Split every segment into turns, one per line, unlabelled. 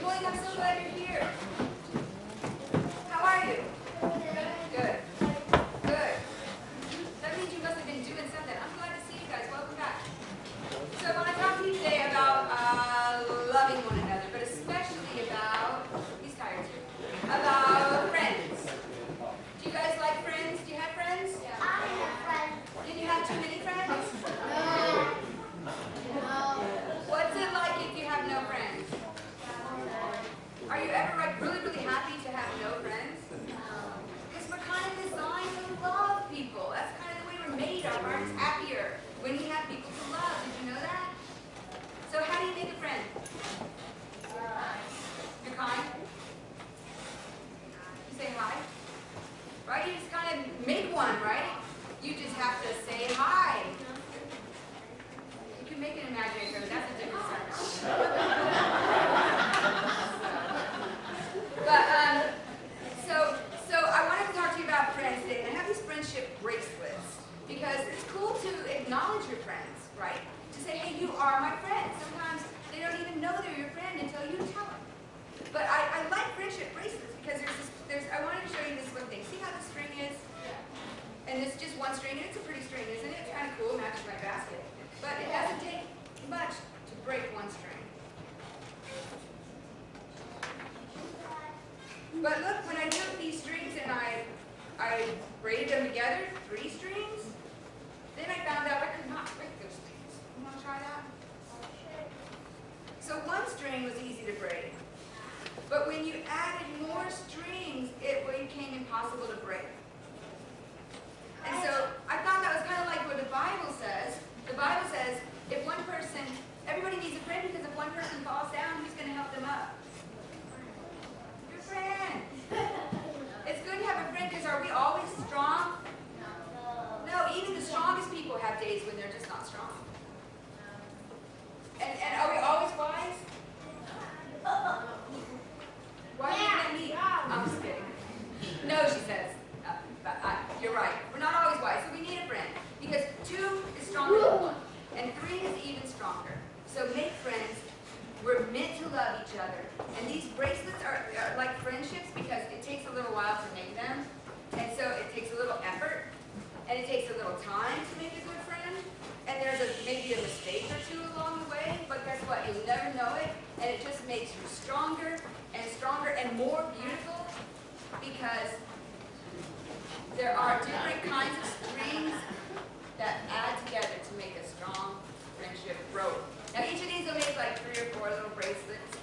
morning. I'm so glad you're here. How are you? Good. Good. That means you must have been doing something. I'm glad to see you guys. Welcome back. So I want to talk to you today about loving one another, but especially about, he's tired too, about friends. Do you guys like friends? Do you have friends?
I have friends.
Did you have too many friends?
No.
What's it like if you have no friends? Are you ever like really happy to have no friends? Because we're kind of designed to love people. That's kind of the way we're made. Our hearts happier when we have people to love. Did you know that? So how do you make a friend? You're kind? You say hi? Right? You just kind of make one, right? You just have to say hi. You can make an imaginary friend, but that's a different subject. But so I wanted to talk to you about friends today, and I have these friendship bracelets because it's cool to acknowledge your friends, right? To say, hey, you are my friend. Sometimes they don't even know they're your friend until you tell them. But I like friendship bracelets because I wanted to show you this one thing. See how the string is? And it's just one string, and it's a pretty string, isn't it? It's kind of cool, matches my basket. But it doesn't take much to break one string. But look, when I took these strings and I braided them together, 3 strings, then I found out I could not break those strings. You want to try that? So one string was easy to braid. But when you added more strings, it became impossible to break. And so I thought that was kind of like what the Bible says. The Bible says if one person, everybody needs a friend because if one person falls down, who's going to help them up? Your friend. It's good to have a friend because are we always strong? No, even the strongest people have days when they're just not strong. And are we always wise? Why are you looking at me? I'm just kidding. No, she says. You're right. We're not always wise, so we need a friend. Because 2 is stronger than 1, and 3 is even stronger. So make friends. We're meant to love each other. And these bracelets are like friendships because it takes a little while to make them. And so it takes a little effort, and it takes a little time to make a good friend. And there's maybe a mistake or 2 along the way, but guess what? You'll never know it, and it just makes you stronger and more beautiful because there are different kinds of strings that add together to make a strong friendship rope. Now each of these will make like 3 or 4 little bracelets,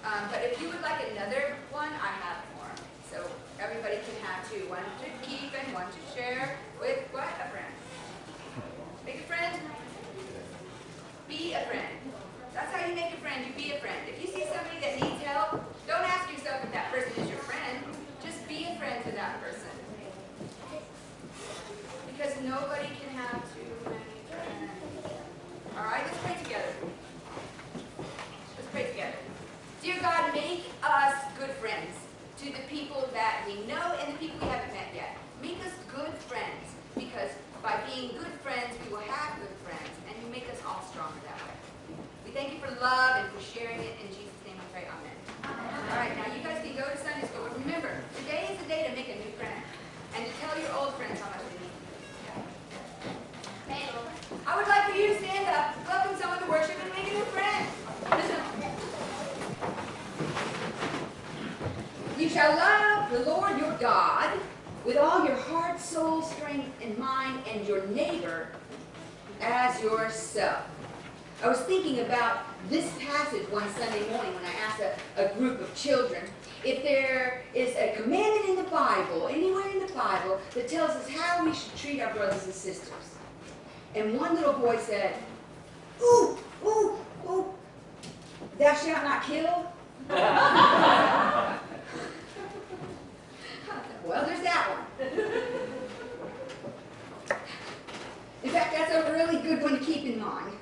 but if you would like another one, I have more. So everybody can have 2, one to keep and one to share with what? A friend. Make a friend. Be a friend. That's how you make a friend. You be a friend. If you see somebody that needs help, don't ask yourself if that person is your friend. Just be a friend to that person. Because nobody can have too many friends. All right, let's pray together. Let's pray together. Dear God, make us good friends to the people that we know and the people we haven't met yet. Make us good friends because by being good friends, we will have good friends, and you make us all stronger that way. We thank you for love and for sharing it. In Jesus' name we pray, amen. All right, now you guys can go to Sunday school, but remember, today is the day to make a new friend and to tell your old friends how much they need you. I would like for you to stand up, welcome someone to worship, and make a new friend. You shall love the Lord your God with all your heart, soul, strength, and mind, and your neighbor as yourself. I was thinking about this passage one Sunday morning when I asked a group of children if there is a commandment in the Bible, anywhere in the Bible, that tells us how we should treat our brothers and sisters. And one little boy said, ooh, thou shalt not kill. Well, there's that one. In fact, that's a really good one to keep in mind.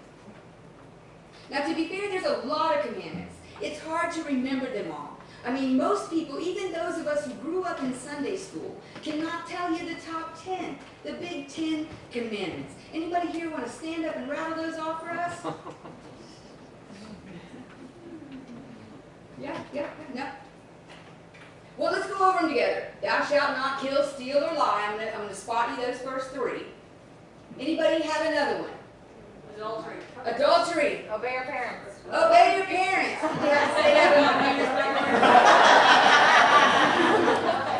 Now, to be fair, there's a lot of commandments. It's hard to remember them all. I mean, most people, even those of us who grew up in Sunday school, cannot tell you the top 10, the big 10 commandments. Anybody here want to stand up and rattle those off for us? Yeah. Thou shalt not kill, steal, or lie. I'm going to spot you those first three. Anybody have another one?
Adultery.
Adultery.
Obey your parents.
Obey your parents. You have to say that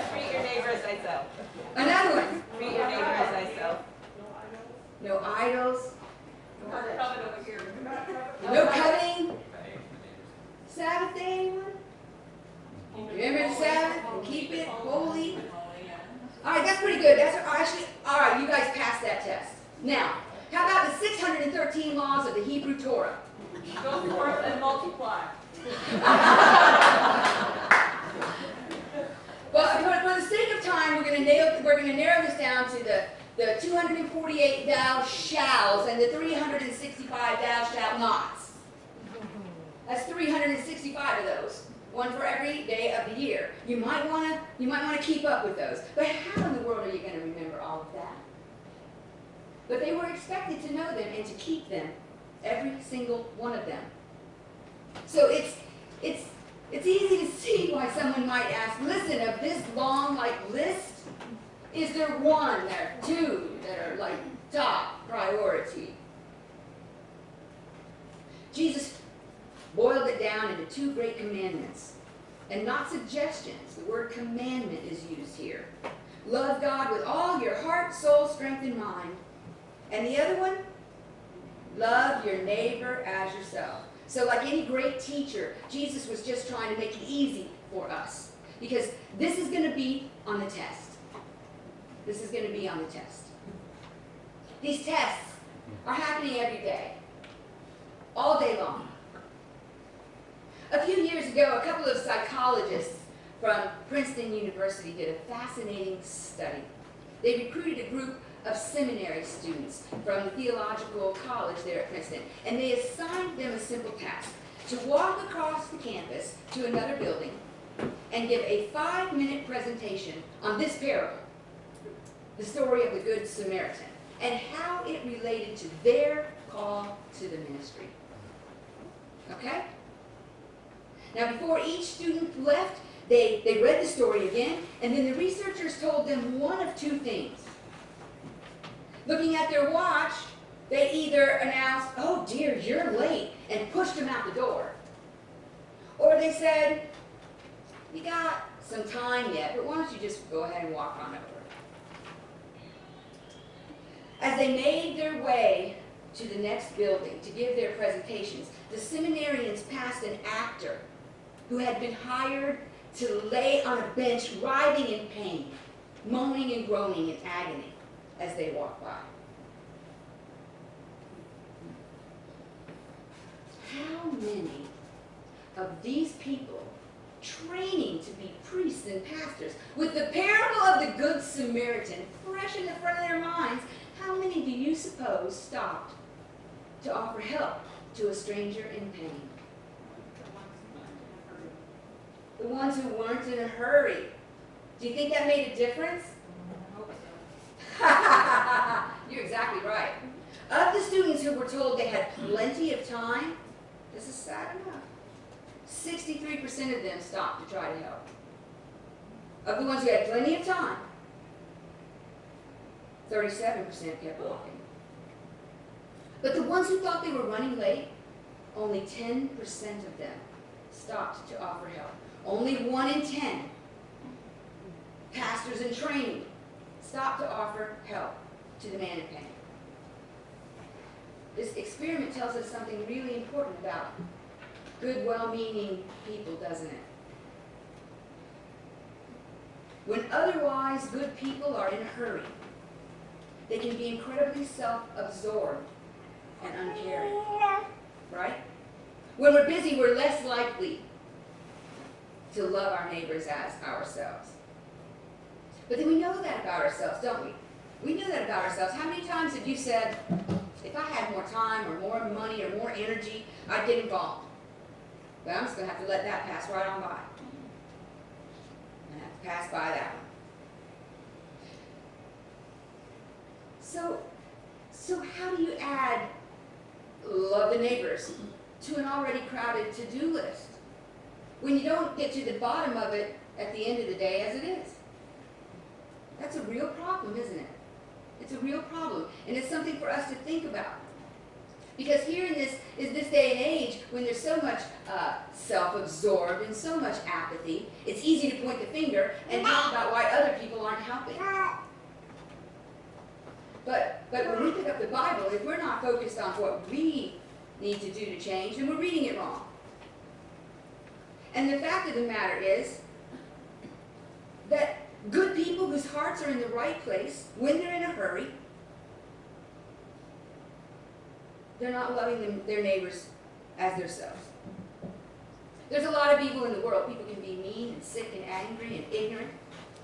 Treat your neighbor as thyself.
Another one.
Treat your neighbor as thyself.
No idols.
Covet over here.
No coveting. Sabbath day, anyone? Remember the Sabbath and keep it holy. All right, that's pretty good. That's actually, all right, you guys passed that test. Now, how about the 613 laws of the Hebrew Torah?
Go forth and multiply.
Well, for the sake of time, we're going to narrow this down to the 248 thou shalls and the 365 thou shalt nots. That's 365 of those. One for every day of the year. You might want to keep up with those. But how in the world are you going to remember all of that? But they were expected to know them and to keep them, every single one of them. So it's easy to see why someone might ask, listen, of this long list, is there one, there are two that are like top priority? Jesus boiled it down into two great commandments, and not suggestions. The word commandment is used here. Love God with all your heart, soul, strength, and mind. And the other one, love your neighbor as yourself. So like any great teacher, Jesus was just trying to make it easy for us, because this is going to be on the test. This is going to be on the test. These tests are happening every day, all day long. A few years ago, a couple of psychologists from Princeton University did a fascinating study. They recruited a group of seminary students from the theological college there at Princeton, and they assigned them a simple task: to walk across the campus to another building and give a 5-minute presentation on this parable, the story of the Good Samaritan, and how it related to their call to the ministry. Okay? Now, before each student left, they read the story again, and then the researchers told them one of two things. Looking at their watch, they either announced, "Oh dear, you're late," and pushed them out the door. Or they said, "You got some time yet, but why don't you just go ahead and walk on over." As they made their way to the next building to give their presentations, the seminarians passed an actor who had been hired to lay on a bench writhing in pain, moaning and groaning in agony as they walked by. How many of these people, training to be priests and pastors, with the parable of the Good Samaritan fresh in the front of their minds, how many do you suppose stopped to offer help to a stranger in pain? The ones who weren't in a hurry. Do you think that made a difference? You're exactly right. Of the students who were told they had plenty of time, this is sad enough, 63% of them stopped to try to help. Of the ones who had plenty of time, 37% kept walking. But the ones who thought they were running late, only 10% of them stopped to offer help. Only 1 in 10 pastors in training stopped to offer help to the man in pain. This experiment tells us something really important about good, well-meaning people, doesn't it? When otherwise good people are in a hurry, they can be incredibly self-absorbed and uncaring, right? When we're busy, we're less likely to love our neighbors as ourselves. But then we know that about ourselves, don't we? We know that about ourselves. How many times have you said, if I had more time or more money or more energy, I'd get involved? But I'm just going to have to let that pass right on by. I'm going to have to pass by that one. So how do you add love the neighbors to an already crowded to-do list when you don't get to the bottom of it at the end of the day as it is? That's a real problem, isn't it? It's a real problem, and it's something for us to think about. Because here in this day and age, when there's so much self-absorbed and so much apathy, it's easy to point the finger and talk about why other people aren't helping. But when we pick up the Bible, if we're not focused on what we need to do to change, then we're reading it wrong. And the fact of the matter is that good people whose hearts are in the right place, when they're in a hurry, they're not loving their neighbors as themselves. There's a lot of evil in the world. People can be mean and sick and angry and ignorant.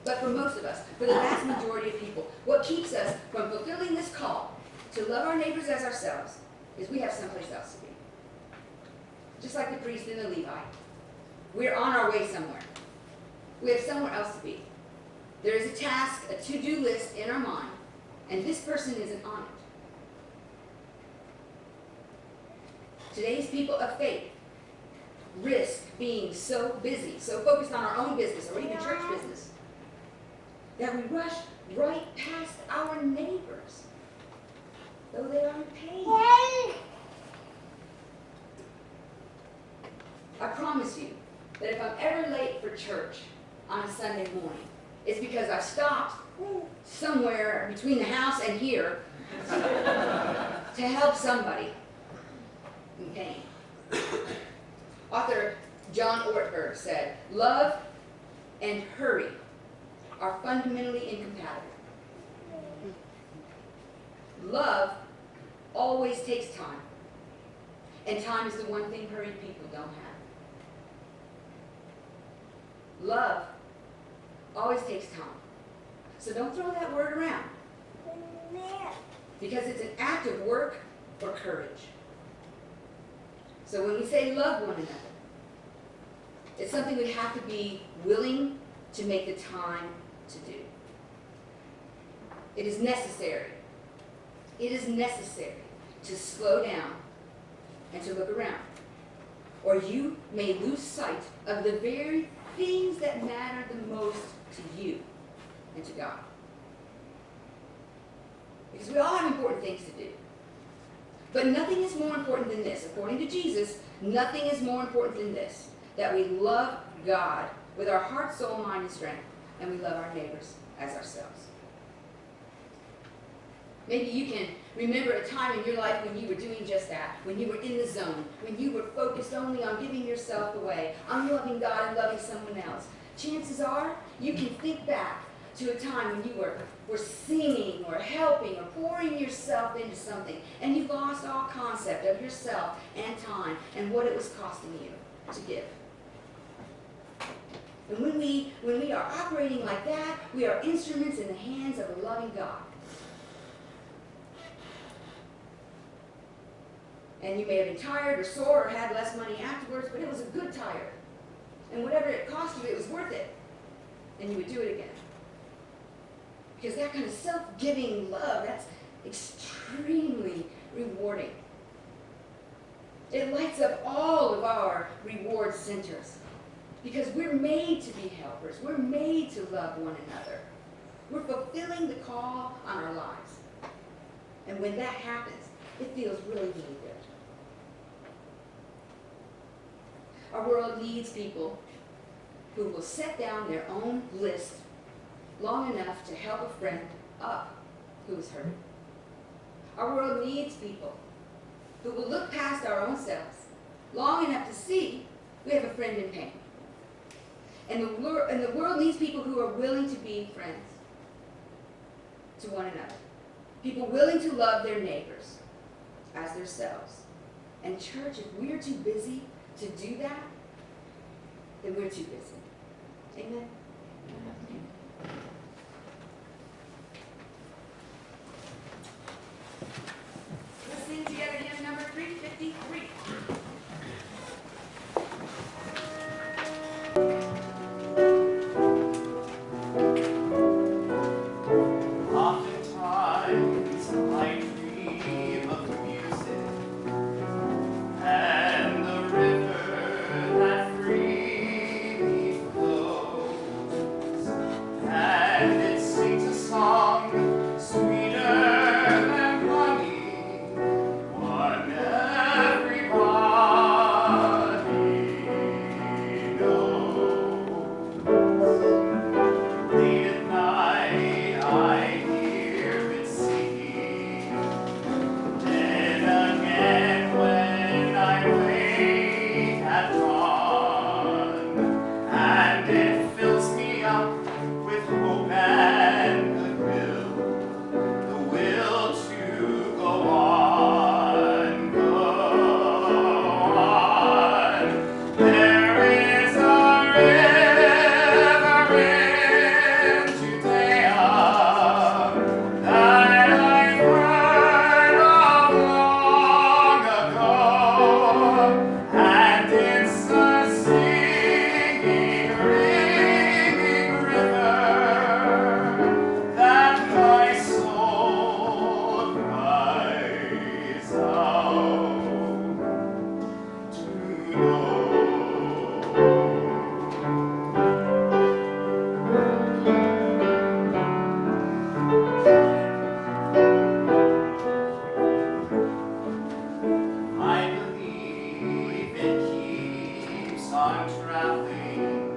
But for most of us, for the vast majority of people, what keeps us from fulfilling this call to love our neighbors as ourselves is we have someplace else to be. Just like the priest and the Levite. We're on our way somewhere. We have somewhere else to be. There is a task, a to-do list in our mind, and this person isn't on it. Today's people of faith risk being so busy, so focused on our own business or even church business, that we rush right past our neighbors, though they aren't paid. I promise you that if I'm ever late for church on a Sunday morning, it's because I stopped somewhere between the house and here to help somebody in pain. Author John Ortberg said, "Love and hurry are fundamentally incompatible. Love always takes time, and time is the one thing hurried people don't have. Love always takes time. So don't throw that word around, because it's an act of work or courage. So when we say love one another, it's something we have to be willing to make the time to do. It is necessary. It is necessary to slow down and to look around, or you may lose sight of the very things that matter the most to you and to God. Because we all have important things to do. But nothing is more important than this. According to Jesus, nothing is more important than this, that we love God with our heart, soul, mind, and strength, and we love our neighbors as ourselves. Maybe you can remember a time in your life when you were doing just that, when you were in the zone, when you were focused only on giving yourself away, on loving God and loving someone else. Chances are you can think back to a time when you were singing or helping or pouring yourself into something, and you lost all concept of yourself and time and what it was costing you to give. And when we are operating like that, we are instruments in the hands of a loving God. And you may have been tired or sore or had less money afterwards, but it was a good tire. And whatever it cost you, it was worth it. And you would do it again. Because that kind of self-giving love, that's extremely rewarding. It lights up all of our reward centers. Because we're made to be helpers. We're made to love one another. We're fulfilling the call on our lives. And when that happens, it feels really, really good. Our world needs people who will set down their own list long enough to help a friend up who is hurting. Our world needs people who will look past our own selves long enough to see we have a friend in pain. And the world needs people who are willing to be friends to one another. People willing to love their neighbors as themselves. And church, if we're too busy to do that, then we're too busy. Amen? Let's sing together hymn number 353.
I'm traveling